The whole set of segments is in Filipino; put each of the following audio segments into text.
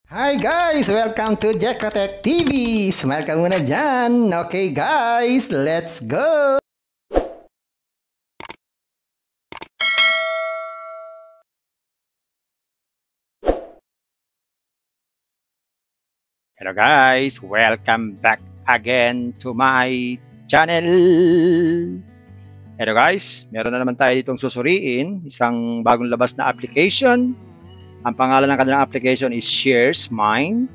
Hi guys! Welcome to Jekotech TV! Smile ka muna dyan! Okay guys, let's go! Hello guys! Welcome back again to my channel! Hello guys! Meron na naman tayo ditong susuriin, isang bagong labas na application. Ang pangalan ng kanilang application is Shares Mine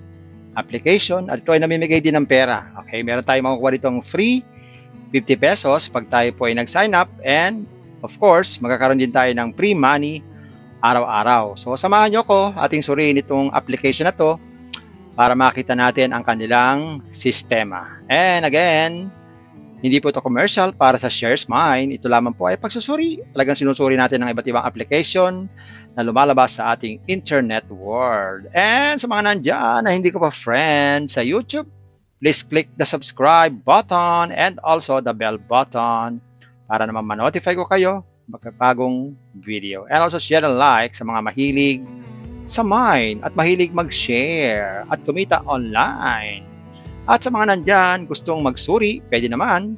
application at ito ay namimigay din ng pera. Okay, meron tayong makukuha ditong free 50 pesos pag tayo po ay nag-sign up, and of course, magkakaroon din tayo ng free money araw-araw. So, samahan nyo ko ating suriin itong application na to para makita natin ang kanilang sistema. And again, hindi po ito commercial para sa Shares Mine. Ito lamang po ay pagsusuri. Talagang sinusuri natin ng iba't ibang application na lumalabas sa ating internet world. And sa mga nandyan na hindi ko pa friend sa YouTube, please click the subscribe button and also the bell button para naman ma-notify ko kayo magkabagong video. And also share and like sa mga mahilig sa mine at mahilig mag-share at kumita online. At sa mga nandyan gustong magsuri, pwede naman.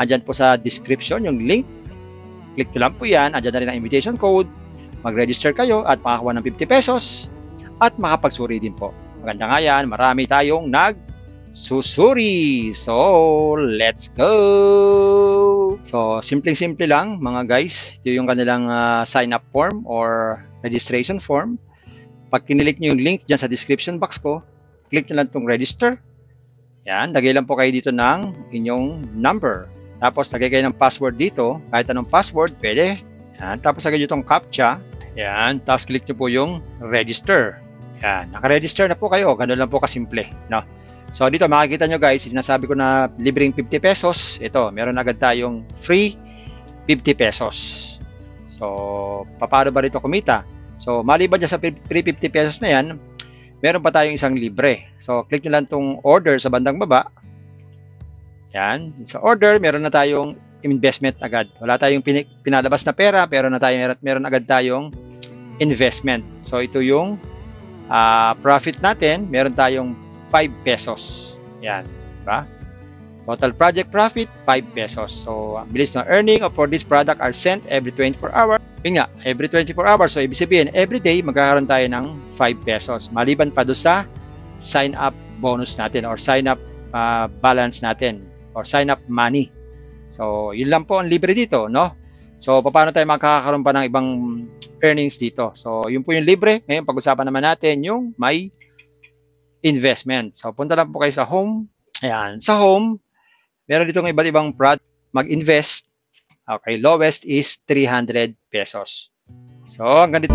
Andyan po sa description yung link. Click nyo lang po yan. Andyan na rin ang invitation code. Mag-register kayo at makakuha ng 50 pesos at makapagsuri din po. Maganda nga yan, marami tayong nagsusuri. So, let's go! So, simpleng-simple lang mga guys. Ito yung kanilang sign-up form or registration form. Pag kinilik nyo yung link dyan sa description box ko, click nyo lang itong register. Yan, lagay lang po kayo dito ng inyong number. Tapos, lagay kayo ng password dito. Kahit anong password, pwede. Yan, tapos lagay nyo itong CAPTCHA. Yan, tapos click nyo po yung register. Yan, naka-register na po kayo. Ganun lang po kasimple. No? So, dito makikita nyo guys, sinasabi ko na libreng 50 pesos. Ito, meron agad tayong free 50 pesos. So, paano ba rito kumita? So, maliban dyan sa free 50 pesos na yan, meron pa tayong isang libre. So, click nyo lang itong order sa bandang baba. Yan. Sa order, meron na tayong investment agad. Wala tayong pinalabas na pera, pero meron agad tayong investment. So, ito yung profit natin. Meron tayong 5 pesos. Yan. Diba? Total project profit, 5 pesos. So, bilis na earning for this product are sent every 24 hours. Yun nga, every 24 hours. So, ibig sabihin, every day, magkakaroon tayo ng 5 pesos. Maliban pa doon sa sign-up bonus natin or sign-up balance natin or sign-up money. So, yun lang po ang libre dito, no? So, paano tayo makakakaroon pa ng ibang earnings dito? So, yun po yung libre. Ngayon, pag-usapan naman natin yung may investment. So, punta lang po kayo sa home. Ayan. Sa home, meron dito ng iba't ibang product mag-invest. Okay, lowest is 300 pesos. So, hanggang dito.